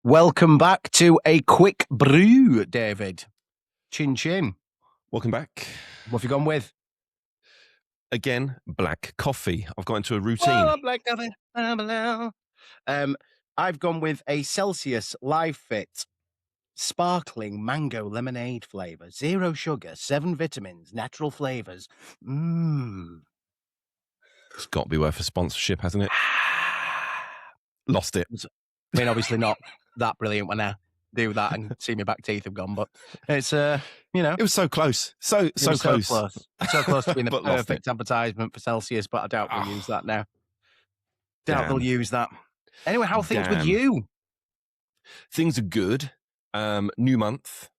Welcome back to a quick brew, David. Chin chin. Welcome back. What have you gone with? Again, black coffee. I've got into a routine. Oh, black coffee. I've gone with a Celsius Live Fit sparkling mango lemonade flavour. 0 sugar, 7 vitamins, natural flavours. It's got to be worth a sponsorship, hasn't it? Lost it. I mean, obviously not that brilliant when I do that and see my back teeth have gone, but it's, It was so close. So close. So close to being the But perfect advertisement for Celsius, but I doubt they'll use that now. They'll use that. Anyway, how are things with you? Things are good. New month.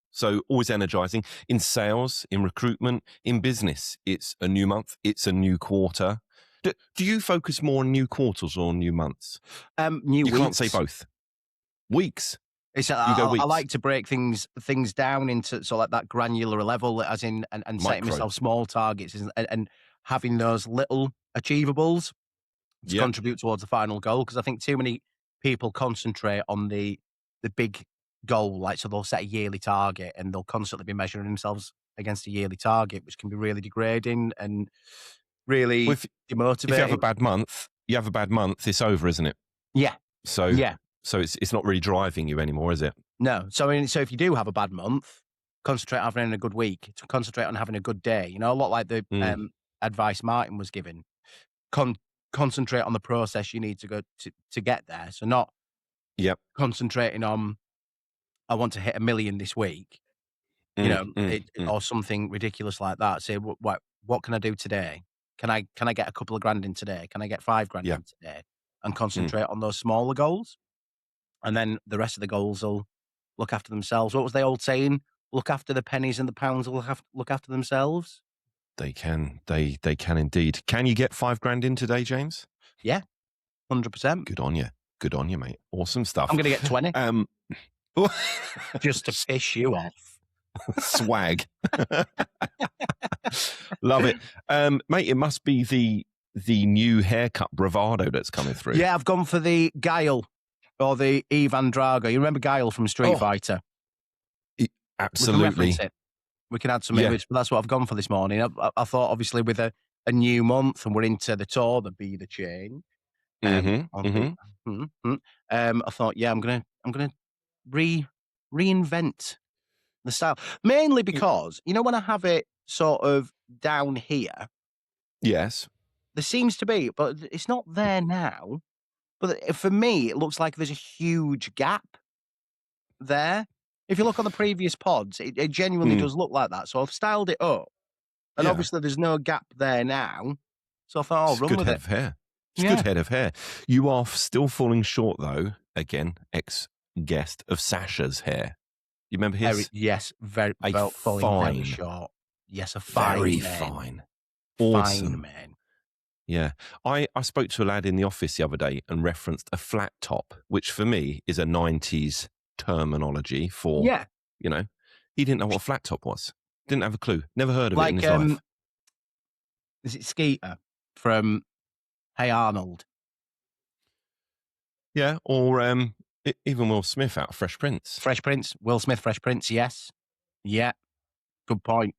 So always energizing in sales, in recruitment, in business. It's a new month. It's a new quarter. Do you focus more on new quarters or new months? New weeks. You can't say both. Weeks. I like to break things down into sort of like that granular level, as in and setting myself small targets and having those little achievables to contribute towards the final goal. Because I think too many people concentrate on the big goal, like so they'll set a yearly target and they'll constantly be measuring themselves against a yearly target, which can be really degrading and really demotivating. If you have a bad month, it's over, isn't it? Yeah. So it's not really driving you anymore, is it? No. So if you do have a bad month, concentrate on having a good week. Concentrate on having a good day. A lot like the advice Martin was given. Concentrate on the process you need to go to get there. So not concentrating on, I want to hit 1 million this week, or something ridiculous like that. Say, what can I do today? Can I get a couple of grand in today? Can I get 5 grand in today? And concentrate on those smaller goals. And then the rest of the goals will look after themselves. What was the old saying? Look after the pennies and the pounds will look after themselves. They can. They can indeed. Can you get 5 grand in today, James? Yeah, 100%. Good on you. Good on you, mate. Awesome stuff. I'm going to get 20. Just to piss you off. Swag. Love it. Mate, it must be the new haircut bravado that's coming through. Yeah, I've gone for the Guile or the Ivan Drago. You remember Guile from Street Fighter? Absolutely. We can add some images, but that's what I've gone for this morning. I thought, obviously, with a new month and we're into the tour, the Be the Change. I thought, I'm gonna reinvent the style, mainly because when I have it sort of down here. Yes, there seems to be, but it's not there now. But for me, it looks like there's a huge gap there. If you look on the previous pods, it genuinely does look like that. So I've styled it up, and obviously there's no gap there now. So I thought, I'll run with it. It's a good head of hair. You are still falling short, though. Again, ex-guest of Sasha's hair. You remember his? Very short. Yes, very man. Fine. Awesome. Fine man. Yeah. I spoke to a lad in the office the other day and referenced a flat top, which for me is a 90s terminology for, he didn't know what a flat top was. Didn't have a clue. Never heard of it in his life. Is it Skeeter from Hey Arnold? Yeah, or even Will Smith out of Fresh Prince. Fresh Prince, Will Smith, Fresh Prince, yes. Yeah, good point.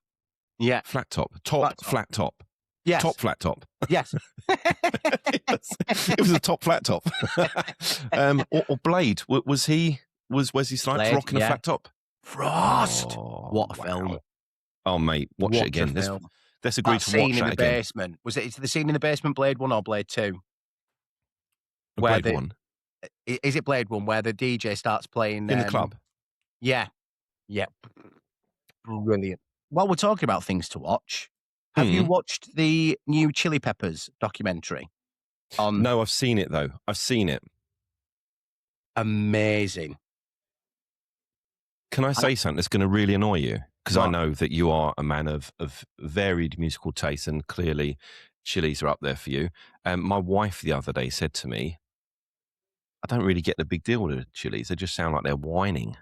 Yeah. Flat top. Flat top. Yes. Top flat top. Yes. It was a top flat top. Or Blade. Was Wesley Snipes rocking a flat top? Frost. What a film. Oh, mate, watch it again. Let's agree to watch that again. Scene in the basement. Was it the scene in the basement, Blade 1 or Blade 2? Blade 1. Is it Blade 1 where the DJ starts playing? In the club. Yeah. Yeah. Brilliant. While we're talking about things to watch, have you watched the new Chili Peppers documentary? No, I've seen it, though. I've seen it. Amazing. Can I say something that's going to really annoy you? Because I know that you are a man of varied musical taste, and clearly Chillies are up there for you. My wife the other day said to me, I don't really get the big deal with the Chillies. They just sound like they're whining.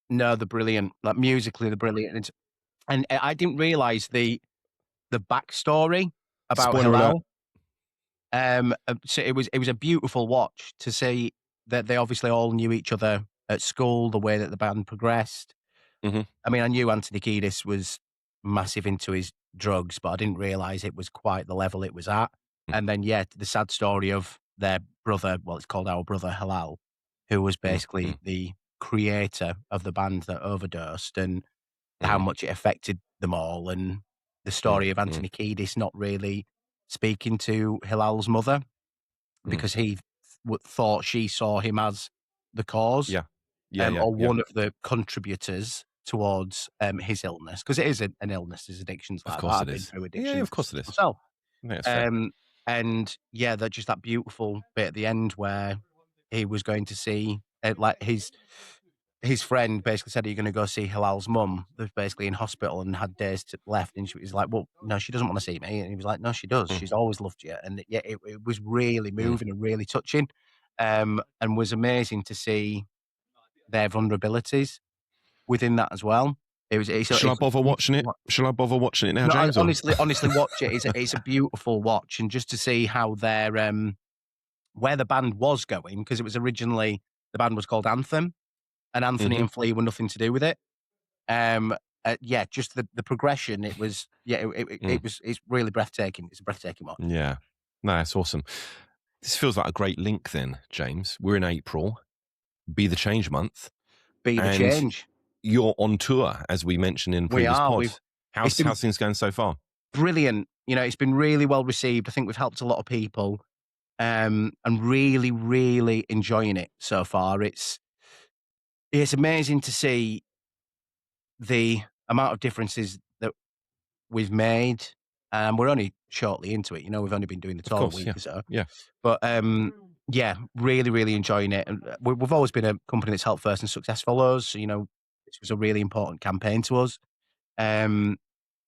No, they're brilliant. Like musically, they're brilliant. And I didn't realise the backstory about Hillel. So it was a beautiful watch to see that they obviously all knew each other at school, the way that the band progressed. Mhm. I mean, I knew Anthony Kiedis was massive into his drugs, but I didn't realise it was quite the level it was at. Mm, And then, yeah, the sad story of their brother, well, it's called Our Brother Halal, who was mm, basically mm, the creator of the band that overdosed, and how mm, much it affected them all, and the mm, story of mm, Anthony Kiedis not really speaking to Hilal's mother mm. because he thought she saw him as the cause, Yeah. Yeah, yeah, or yeah. one of the contributors towards, his illness, because it is an illness, his addiction's Of like that. course I've it been is. through Yeah, yeah, addictions of course it is. myself. I think that's fair. Um, and yeah, that just that beautiful bit at the end where he was going to see, like his friend basically said, "Are you gonna go see Hilal's mum?" Who's basically in hospital and had days left, and she was like, "Well, no, she doesn't wanna see me." And he was like, "No, she does. Mm, She's always loved you." And yeah, it was really mm. moving and really touching, and was amazing to see their vulnerabilities within that as well. Shall I It's a bother watching beautiful it? watch. Shall I bother watching it now, No, James, or honestly watch it. It's a beautiful watch, and just to see how their, where the band was going, because it was originally the band was called Anthem, and Anthony Mhm. and Flea were nothing to do with it. Um, yeah, just the progression, it was yeah, Mm. it's really breathtaking. It's a breathtaking watch. Yeah. No, that's awesome. This feels like a great link then, James. We're in April, be the change month, Be the and change. you're on tour, as we mentioned in We previous are. We've pods. It's been How's things going so far? brilliant. You know, it's been really well received. I think we've helped a lot of people, and really, really enjoying it so far. It's amazing to see the amount of differences that we've made, and we're only shortly into it. You know, we've only been doing the Of tour a course, week yeah. or so, Yeah. but yeah, really, really enjoying it. And we've always been a company that's helped first and success follows. So, you know, this was a really important campaign to us, um,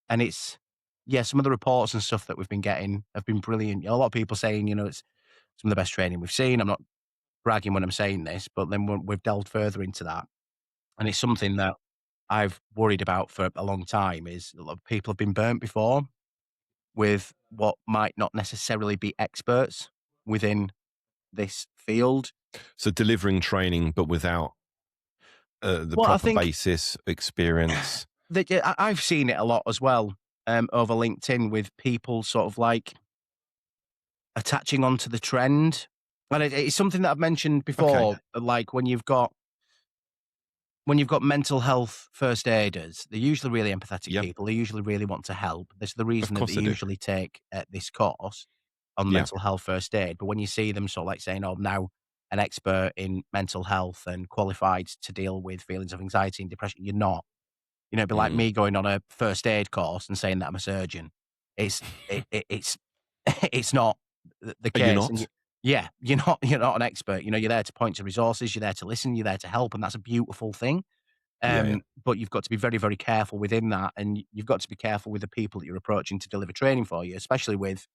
and it's yeah, some of the reports and stuff that we've been getting have been brilliant. A lot of people saying, you know, it's some of the best training we've seen. I'm not bragging when I'm saying this, but then we've delved further into that, and it's something that I've worried about for a long time. Is a lot of people have been burnt before with what might not necessarily be experts within this field. So delivering training, but without the Well, I proper think basis, experience. that yeah, I've seen it a lot as well, over LinkedIn with people sort of like attaching onto the trend. And it's something that I've mentioned Okay. before, like when you've got mental health first aiders, they're usually really empathetic Yeah. people. They usually really want to help. This is the Of reason that they course I do. usually take this course on Yeah. mental health first aid. But when you see them sort of like saying, "Oh, I'm now an expert in mental health and qualified to deal with feelings of anxiety and depression," you're not. You know, it'd be like Mm. me going on a first aid course and saying that I'm a surgeon. It's it's not the Are you case. And not? yeah, you're not an expert. You know, you're there to point to resources. You're there to listen. You're there to help, and that's a beautiful thing. Yeah, yeah. But you've got to be very, very careful within that, and you've got to be careful with the people that you're approaching to deliver training for you, especially with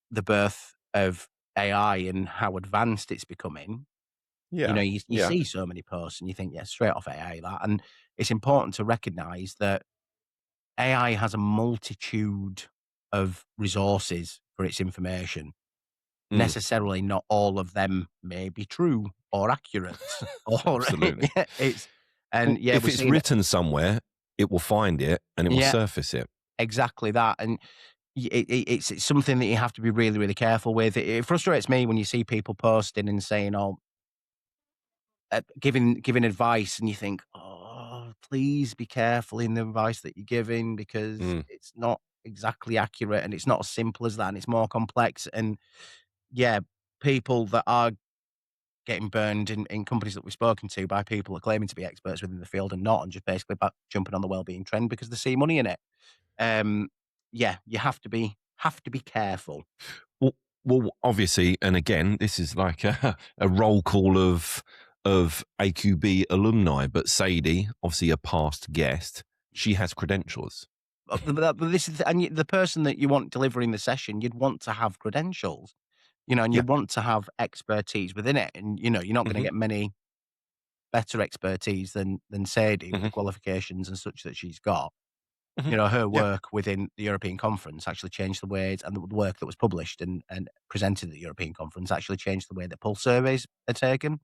the birth of AI and how advanced it's becoming. You know, Yeah. you Yeah. see so many posts and you think, yeah, straight off AI that, and it's important to recognize that AI has a multitude of resources for its information. Mm. Necessarily, not all of them may be true or accurate, or Absolutely. yeah, it's and Well, yeah, if we're it's seeing it. written somewhere, it will find it and it will Yeah, surface it. exactly that, and it's something that you have to be really, really careful with. It frustrates me when you see people posting and saying, "Oh," giving advice, and you think, "Oh, please be careful in the advice that you're giving because Mm. it's not exactly accurate, and it's not as simple as that, and it's more complex." And yeah, people that are getting burned in companies that we've spoken to by people that are claiming to be experts within the field and not, and just basically jumping on the wellbeing trend because they see money in it. Um, yeah, you have to be careful. Well, obviously, and again, this is like a roll call of AQB alumni, but Sadie, obviously a past guest, she has credentials. But this is the person that you want delivering the session, you'd want to have credentials, you know, and Yeah. you'd want to have expertise within it. And you know, you're not going to Hmm. get many better expertise than Sadie with the Hmm. qualifications and such that she's got. Mhm. You know, her Yeah. work within the European Conference actually changed the ways, and the work that was published and presented at the European Conference actually changed the way that pulse surveys are taken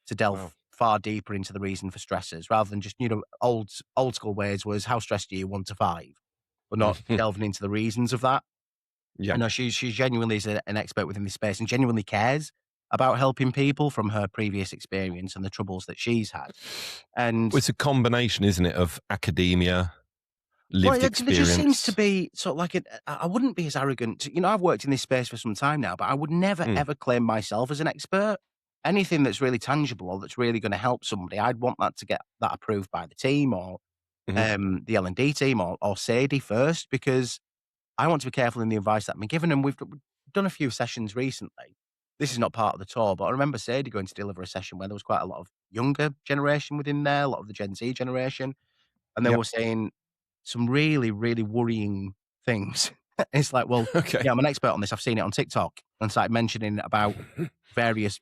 to Wow. delve far deeper into the reason for stresses rather than just, old school ways was how stressed are you 1 to 5, but not delving into the reasons of that. Yeah. I know she genuinely is an expert within this space and genuinely cares about helping people from her previous experience and the troubles that she's had. Well, And it's a combination, isn't it, of academia, well, lived there just seems to experience. be sort of like I wouldn't be as arrogant. I've worked in this space for some time now, but I would never Mm. ever claim myself as an expert. Anything that's really tangible or that's really going to help somebody, I'd want that to get that approved by the team or Mhm. the L&D team or Sadie first, because I want to be careful in the advice that I'm given. And we've done a few sessions recently. This is not part of the tour, but I remember Sadie going to deliver a session where there was quite a lot of younger generation within there, a lot of the Gen Z generation, and they Yep. were saying some really, really worrying things. It's like, well, Okay. yeah, I'm an expert on this. I've seen it on TikTok, and started mentioning about various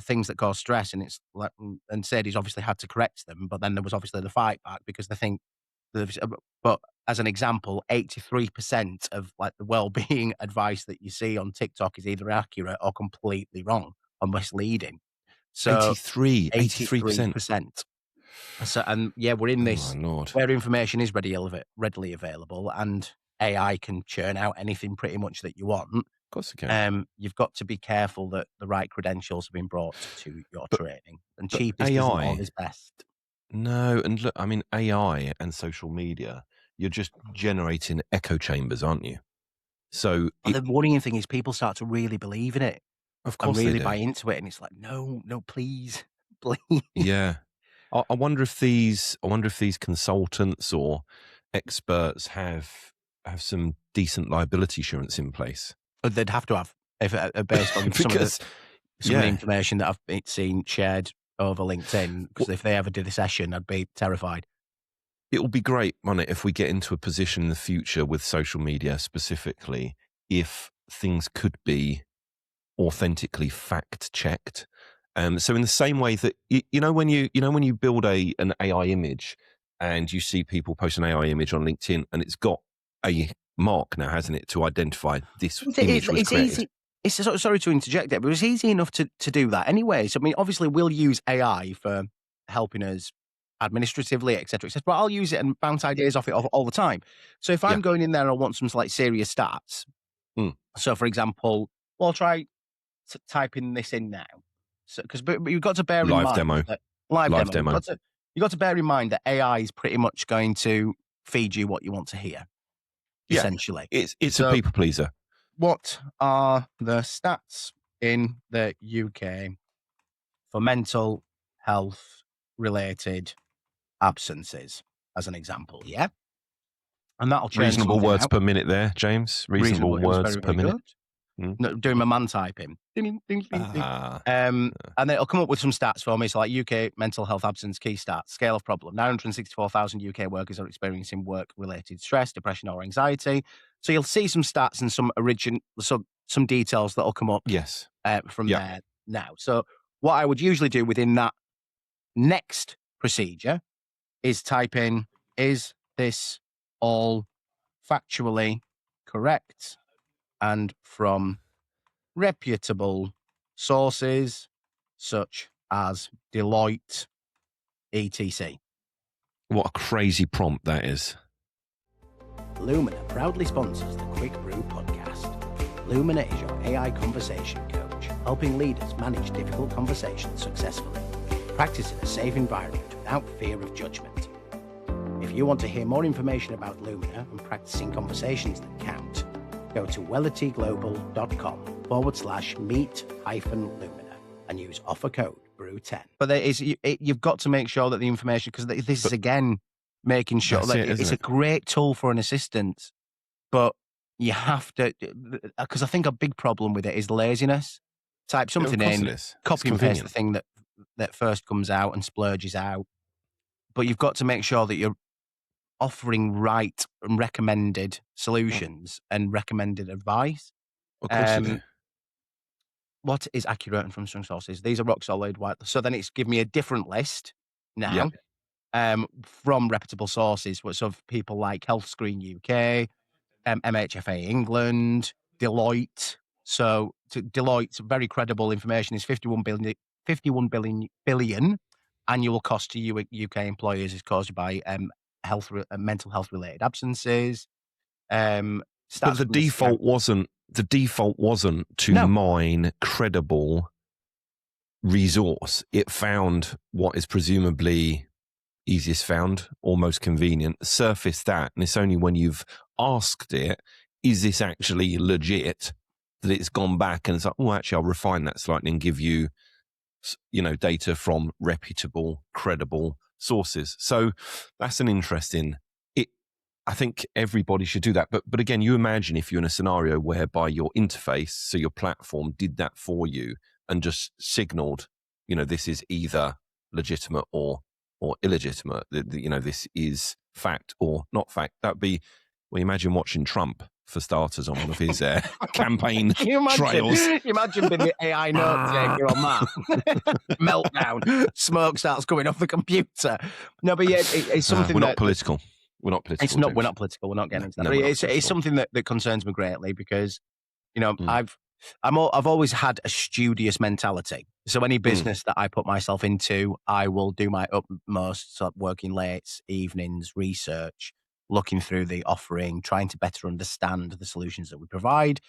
things that cause stress, and it's like, and Sadie's obviously had to correct them, but then there was obviously the fight back because they think, but as an example, 83% of like the well-being advice that you see on TikTok is either accurate or completely wrong or misleading. So 83%. 83%. So, and yeah, we're in Oh my this lord. where information is readily available, and AI can churn out anything pretty much that you want. Of course I can. You've got to be careful that the right credentials have been brought to your But training, and but cheapest isn't AI, always best. no, and look, I mean AI and social media, you're just generating echo chambers, aren't you? So But it, the worrying thing is people start to really believe in it of and course they really do. buy into it, and it's like, no, no, please, please. Yeah. I wonder if these consultants or experts have some decent liability insurance in place. But they'd have to have if based on Because some of the yeah, information that seen shared over LinkedIn. Because well, if they ever did a session, I'd be terrified. it will be great, won't it, if we get into a position in the future with social media specifically, if things could be authentically fact checked. So in the same way that when you build an AI image and you see people post an AI image on LinkedIn and it's got a mark now, hasn't it, to identify this image was It's created. easy. It's sorry to interject there, but it's easy enough to do that anyway. So I mean, obviously, we'll use AI for helping us administratively, etc., etc. But I'll use it and bounce ideas off it all the time. So if Yeah. I'm going in there and I want some like serious stats, Mm. so for example, well, I'll try typing this in now. So because but you've got to bear in Live mind demo. that live Live demo. demo. You've got to bear in mind that AI is pretty much going to feed you what you want to hear, Yeah. essentially. It's a So people pleaser. what are the stats in the UK for mental health related absences, as an example? Yeah. And that'll churn Reasonable something words out. per minute there, James. Reasonable Reasonable. It was words very, per very minute. good. Mm. No, doing my man typing. Ding, ding, ding, ding, ding. Ah. And then it'll come up with some stats for me. So, like UK mental health absence key stats, scale of problem. 964,000 UK workers are experiencing work related stress, depression, or anxiety. So, you'll see some stats and some details that'll come up Yes. from Yeah. there now. So, what I would usually do within that next procedure is type in, is this all factually correct and from reputable sources such as Deloitte, etc. What a crazy prompt that is. Lumina proudly sponsors the Quick Brew podcast. Lumina is your AI conversation coach, helping leaders manage difficult conversations successfully. Practice in a safe environment without fear of judgment. If you want to hear more information about Lumina and practicing conversations that count, go to wellityglobal.com/meet-Lumina and use offer code BREW10. But you've got to make sure that the information, because this is again making sure That's that it, it's isn't a it? great tool for an assistant, but you have to, because I think a big problem with it is laziness. Type Yeah, of something course it in, is. It's copy and paste the convenient. thing that first comes out and splurges out. But you've got to make sure that you're offering right and recommended solutions and recommended advice. Of course you do. Um, what is accurate and from strong sources? These are rock solid. White. So then it's give me a different list Yeah. now. from reputable sources, which of people like Health Screen UK, MHFA England, Deloitte. So Deloitte's very credible information is 51 billion annual cost to UK employers is caused by mental health related absences. But Stats from the the default wasn't to no, mine credible resource. It found what is presumably easiest found or most convenient, surfaced that, and it's only when you've asked it, is this actually legit, that it's gone back and it's like, oh, actually, I'll refine that slightly and give you, data from reputable, credible sources. So that's an interesting. I think everybody should do that. But again, you imagine if you're in a scenario whereby your interface, so your platform, did that for you and just signaled, this is either legitimate or illegitimate. This is fact or not fact. That'd be, well, imagine watching Trump for starters on one of his campaign can you imagine? trails. You imagine being the AI note taker on that meltdown. Smoke starts coming off the computer. No, but yeah, it's something we're that not political. We're not political. it's not. James. We're not political. We're not getting into that. No, But we're not it's political. something that concerns me greatly because Mm. I've always had a studious mentality. So any business that I put myself into, I will do my utmost. So working late, evenings, research, looking through the offering, trying to better understand the solutions that we provide.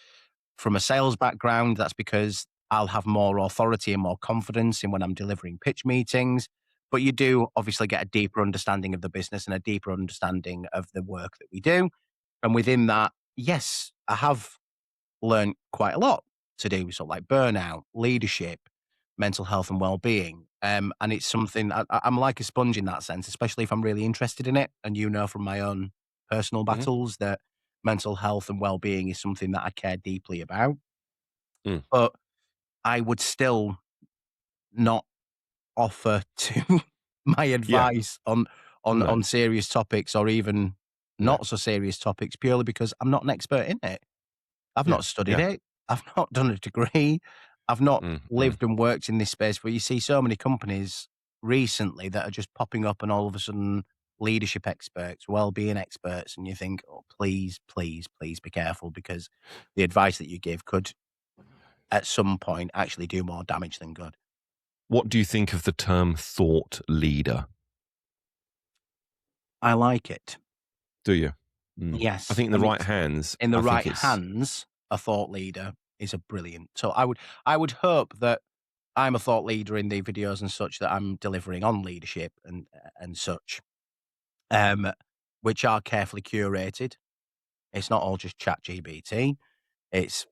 From a sales background, that's because I'll have more authority and more confidence in when I'm delivering pitch meetings. But you do obviously get a deeper understanding of the business and a deeper understanding of the work that we do. And within that, yes, I have learned quite a lot to do with sort of like burnout, leadership, mental health and well-being. And it's something I'm like a sponge in that sense, especially if I'm really interested in it. And from my own personal Mhm. battles that mental health and well-being is something that I care deeply about. Mm. But I would still not offer to my Yeah. advice on No. serious topics or even No. not so serious topics purely because I'm not an expert in it. I've Yeah. not studied Yeah. it. I've not done a degree. I've not Mm. lived and worked in this space where you see so many companies recently that are just popping up and all of a sudden leadership experts, well-being experts, and you think, oh, please, please, please be careful because the advice that you give could at some point actually do more damage than good. What do you think of the term thought leader? I like it. Do you? I Yes. think in the right hands, In the I think right it's hands, a thought leader is a brilliant. So I would hope that I'm a thought leader in the videos and such that I'm delivering on leadership and such, um, which are carefully curated. It's not all just chat GBT. It's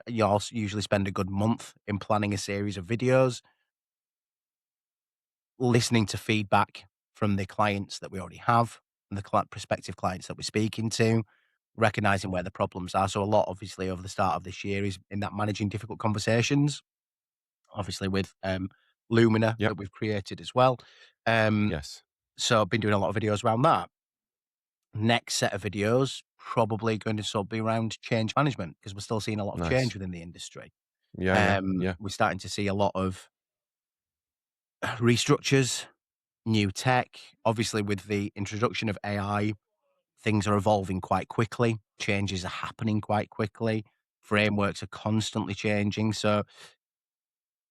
you also usually spend a good month in planning a series of videos, listening to feedback from the clients that we already have and the prospective clients that we're speaking to, recognizing where the problems are. So a lot, obviously, over the start of this year is in that managing difficult conversations, obviously with Lumina yep, that we've created as well. Um, yes, so I've been doing a lot of videos around that. Next set of videos probably going to sort of be around change management because we're still seeing a lot of change nice, within the industry. yeah, yeah, yeah, We're starting to see a lot of restructures, new tech. Obviously, with the introduction of AI, things are evolving quite quickly. Changes are happening quite quickly. Frameworks are constantly changing. So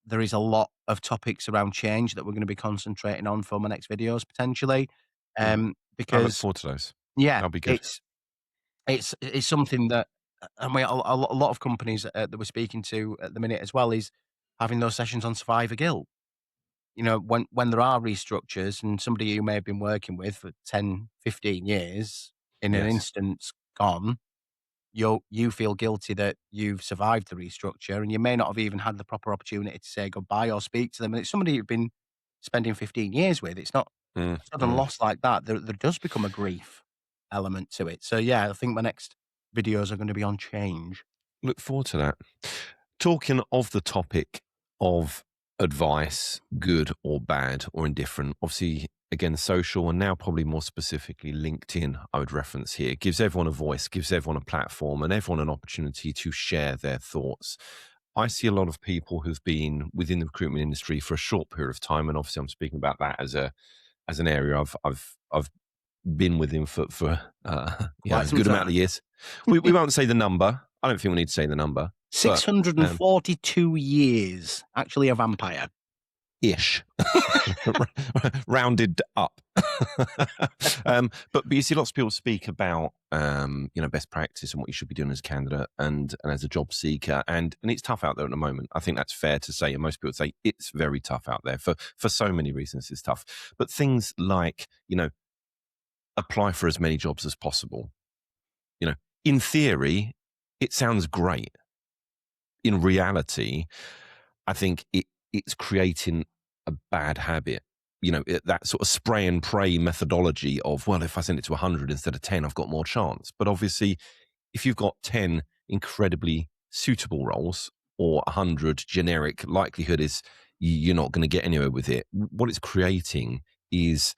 there is a lot of topics around change that we're going to be concentrating on for my next videos potentially. mm. I look Because forward to those. yeah, That'll be good. it's something that I mean a lot of companies that we're speaking to at the minute as well is having those sessions on survivor guilt. When there are restructures and somebody you may have been working with for 10, 15 years in an Yes, instance gone, you feel guilty that you've survived the restructure and you may not have even had the proper opportunity to say goodbye or speak to them. And it's somebody you've been spending 15 years with. It's not mm, a sudden mm. loss like that. There does become a grief element to it. So yeah, I think my next videos are going to be on change. Look forward to that. Talking of the topic of advice, good or bad or indifferent, obviously, again, social and now probably more specifically LinkedIn, I would reference here, gives everyone a voice, gives everyone a platform and everyone an opportunity to share their thoughts. I see a lot of people who've been within the recruitment industry for a short period of time, and obviously I'm speaking about that as a as an area I've been with him for Quite a some good amount of time. years. We won't say the number. I don't think we need to say the number. But 642 years. Actually a vampire. ish. Rounded up. But you see lots of people speak about best practice and what you should be doing as a candidate and as a job seeker, and it's tough out there at the moment. I think that's fair to say, and most people would say it's very tough out there for so many reasons. It's tough, but things like apply for as many jobs as possible. In theory, it sounds great. In reality, I think it's creating a bad habit. That sort of spray and pray methodology of, well, if I send it to 100 instead of 10, I've got more chance. But obviously, if you've got 10 incredibly suitable roles or 100 generic, likelihood is you're not going to get anywhere with it. What it's creating is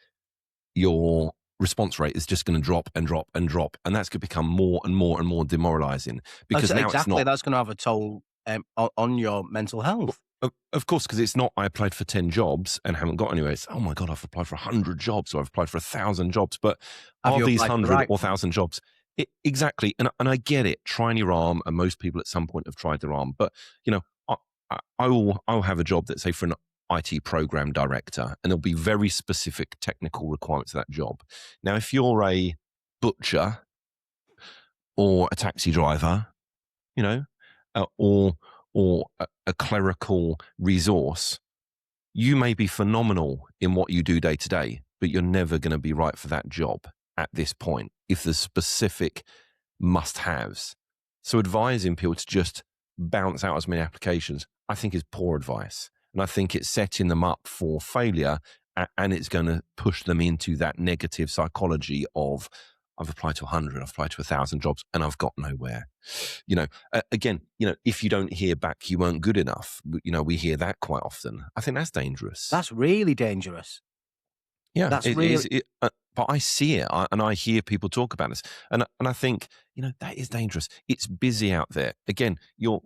your response rate is just going to drop and drop and drop. And that's going to become more and more and more demoralizing because now Exactly, it's not. that's going to have a toll on your mental health. Of course, because it's not I applied for 10 jobs and haven't got anywhere. It's, oh my God, I've applied for 100 jobs or I've applied for 1,000 jobs. But Have are you these applied for the 100 right or one? 1,000 jobs? Exactly. And I get it. Trying your arm, and most people at some point have tried their arm. But, I'll have a job that's, say, for an IT program director, and there'll be very specific technical requirements of that job. Now, if you're a butcher or a taxi driver, or a clerical resource, you may be phenomenal in what you do day to day, but you're never going to be right for that job at this point if there's specific must-haves. So advising people to just bounce out as many applications, I think, is poor advice. And I think it's setting them up for failure, and it's going to push them into that negative psychology of, I've applied to 100, I've applied to 1,000 jobs, and I've got nowhere. Again, if you don't hear back, you weren't good enough. We hear that quite often. I think that's dangerous. That's really dangerous. Yeah, That's really. But I see it, and I hear people talk about this, and I think that is dangerous. It's busy out there. Again, you're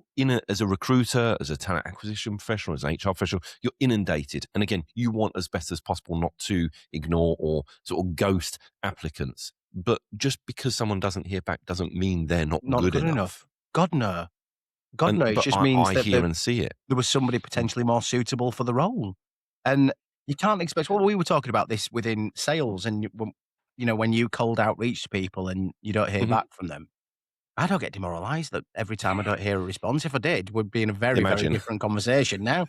as a recruiter, as a talent acquisition professional, as an HR professional, you're inundated, and again, you want as best as possible not to ignore or sort of ghost applicants. But just because someone doesn't hear back doesn't mean they're not good enough. God no. It But just means I that hear and see it. there was somebody potentially more suitable for the role. And you can't expect. Well, we were talking about this within sales, and when you cold outreach to people and you don't hear Mhm. back from them, I don't get demoralised that every time I don't hear a response. If I did, we'd be in a very, very Imagine. different conversation now.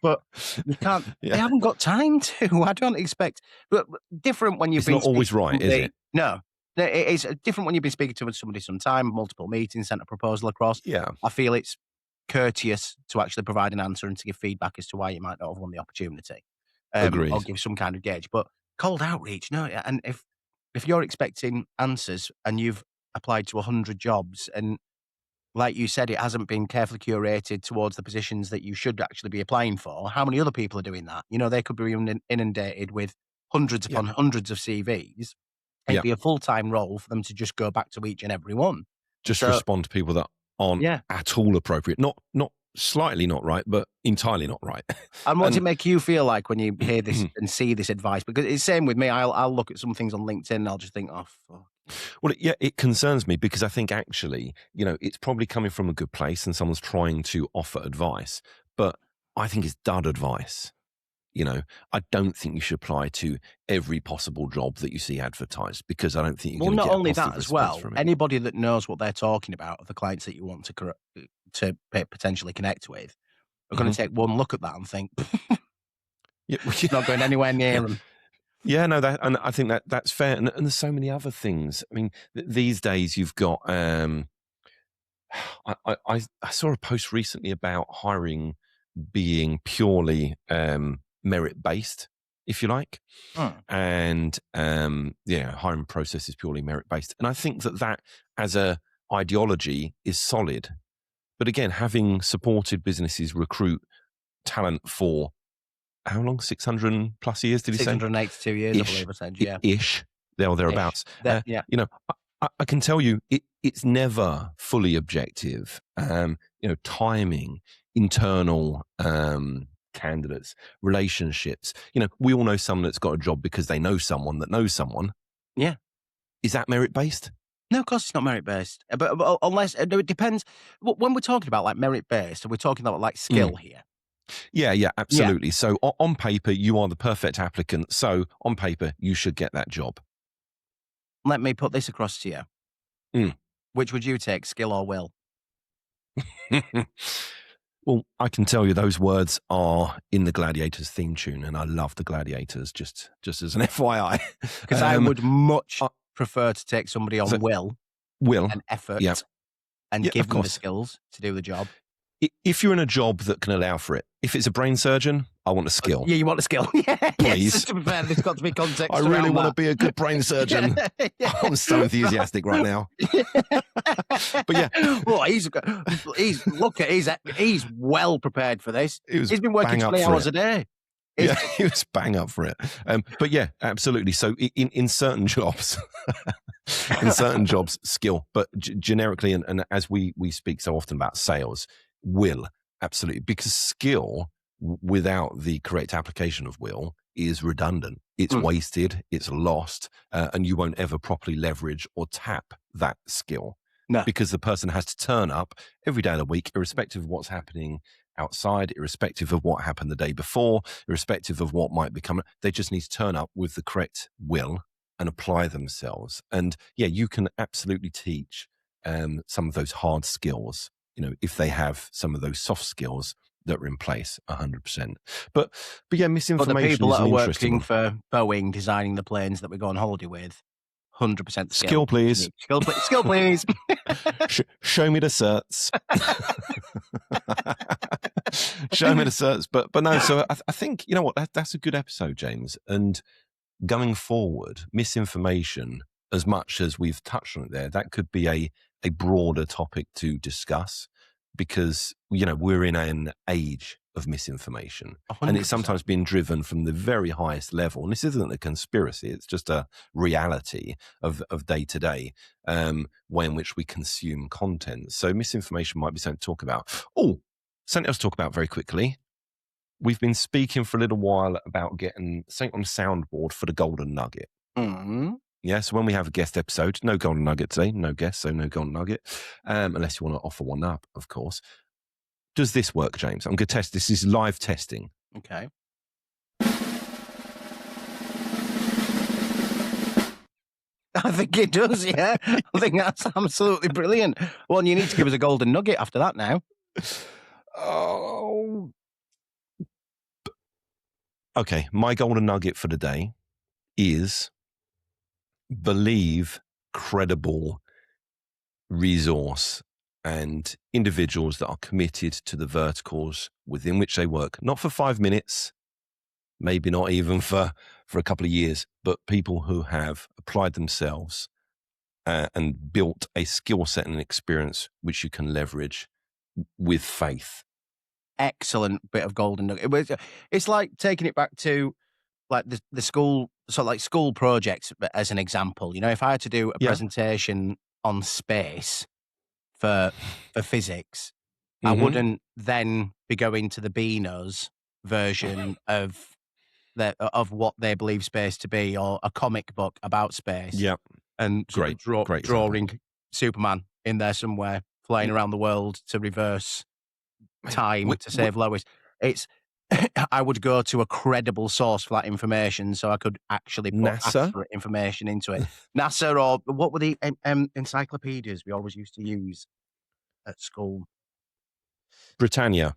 But you can't. Yeah. They haven't got time to. I don't expect. But different when you've It's been. not always speaking to right, is somebody- it? No, it's different when you've been speaking to somebody some time, multiple meetings, sent a proposal across. Yeah. I feel it's courteous to actually provide an answer and to give feedback as to why you might not have won the opportunity, or Agreed. give some kind of gauge. But cold outreach, no. And if you're expecting answers and you've applied to 100 jobs, and like you said, it hasn't been carefully curated towards the positions that you should actually be applying for, how many other people are doing that? They could be inundated with hundreds Yeah. upon hundreds of CVs. It'd Yeah. be a full-time role for them to just go back to each and every one. Just So, respond to people that aren't yeah. at all appropriate. Not slightly not right, but entirely not right. And what does it And make you feel like when you hear this and see this advice? Because it's the same with me. I'll look at some things on LinkedIn and I'll just think, oh, fuck. well, it concerns me because I think actually, it's probably coming from a good place and someone's trying to offer advice, but I think it's dud advice. I don't think you should apply to every possible job that you see advertised because I don't think you're Well, going to not get only a positive that as response well, from it. anybody that knows what they're talking about are the clients that you want to potentially connect with are going to take one look at that and think, Yeah, not going anywhere near them. Yeah, no, and I think that's fair. And there's so many other things. I mean, these days you've got. I saw a post recently about hiring being purely merit based, if you like, and hiring process is purely merit based. And I think that as a ideology is solid. But again, having supported businesses recruit talent for how long? 600 plus years, did he say? 682 years, I believe I said, yeah. Ish, there or thereabouts. Yeah. I can tell you it's never fully objective. Timing, internal candidates, relationships. We all know someone that's got a job because they know someone that knows someone. Yeah. Is that merit-based? No, of course it's not merit-based. But unless it depends. When we're talking about like merit-based, are we talking about like skill here? Yeah, Yeah. absolutely. So on paper, you are the perfect applicant. So on paper, you should get that job. Let me put this across to you. Mm. Which would you take, skill or will? Well, I can tell you those words are in the Gladiators theme tune, and I love the Gladiators, just as an FYI. Because I would much I- prefer to take somebody on so- will Will. and effort Yeah. and Yeah, give of them the course. skills to do the job. If you're in a job that can allow for it, if it's a brain surgeon, I want a skill. Yeah, you want the skill. Yeah, Please. Yes, to be fair, there's got to be context. I really around want to that. be a good brain surgeon. Yeah. I'm so enthusiastic right now. But yeah. Well, he's well prepared for this. He's been working bang up 20 for hours it. a day. Yeah, he was bang up for it. But yeah, absolutely. So in certain jobs, skill, but generically, and as we speak so often about sales, will, absolutely, because skill without the correct application of will is redundant. It's wasted, it's lost, and you won't ever properly leverage or tap that skill. No. Because the person has to turn up every day of the week, irrespective of what's happening outside, irrespective of what happened the day before, irrespective of what might become. They just need to turn up with the correct will and apply themselves. And yeah, you can absolutely teach some of those hard skills, if they have some of those soft skills that are in place 100%. But yeah, misinformation. But the people is that an are interesting working one. for Boeing, designing the planes that we go on holiday with, 100% Skill, please. Skill, please. Show me the certs. Show me the certs. But no, so I think, you know what, that's a good episode, James. And going forward, misinformation, as much as we've touched on it there, that could be a broader topic to discuss, because, we're in an age of misinformation. 100%. And it's sometimes been driven from the very highest level. And this isn't a conspiracy, it's just a reality of day to day, way in which we consume content. So misinformation might be something to talk about. Oh, something else to talk about very quickly. We've been speaking for a little while about getting something on the soundboard for the Golden Nugget. Mm-hmm. Yeah, so when we have a guest episode, no Golden Nugget today, no guest, so no Golden Nugget, unless you want to offer one up, of course. Does this work, James? I'm going to test. This is live testing. Okay. I think it does, yeah. I think that's absolutely brilliant. Well, you need to give us a golden nugget after that now. Oh. Okay, my golden nugget for the day is believe credible resource and individuals that are committed to the verticals within which they work, not for 5 minutes, maybe not even for a couple of years, but people who have applied themselves and built a skill set and experience which you can leverage with faith. Excellent bit of golden nugget. It's like taking it back to like the school, so like school projects as an example. If I had to do a presentation on space for physics, I wouldn't then be going to the Beano's version of what they believe space to be, or a comic book about space. Yeah, and great drawing Superman in there somewhere, flying around the world to reverse time to save Lois. It's I would go to a credible source for that information, so I could actually put NASA? accurate information into it. NASA, or what were the encyclopedias we always used to use at school? Britannia.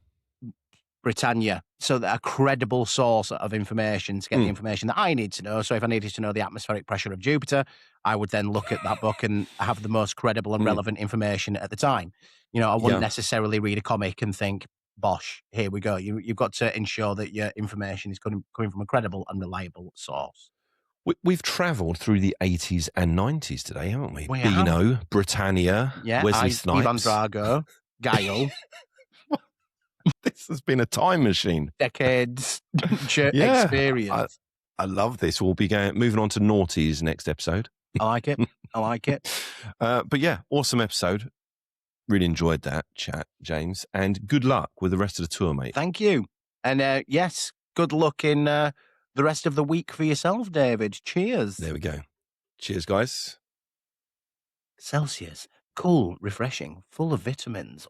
So that a credible source of information to get the information that I need to know. So if I needed to know the atmospheric pressure of Jupiter, I would then look at that book and have the most credible and relevant information at the time. I wouldn't necessarily read a comic and think, bosh, here we go. You've got to ensure that your information is coming from a credible and reliable source. We've travelled through the 80s and 90s today, haven't we? We Beano, Britannia, Wesley Snipes. Ivan Drago, Guile. This has been a time machine. Decades experience. I love this. We'll be moving on to noughties next episode. I like it. But yeah, awesome episode. Really enjoyed that chat, James. And good luck with the rest of the tour, mate. Thank you. And yes, good luck in the rest of the week for yourself, David. Cheers. There we go. Cheers, guys. Celsius, cool, refreshing, full of vitamins.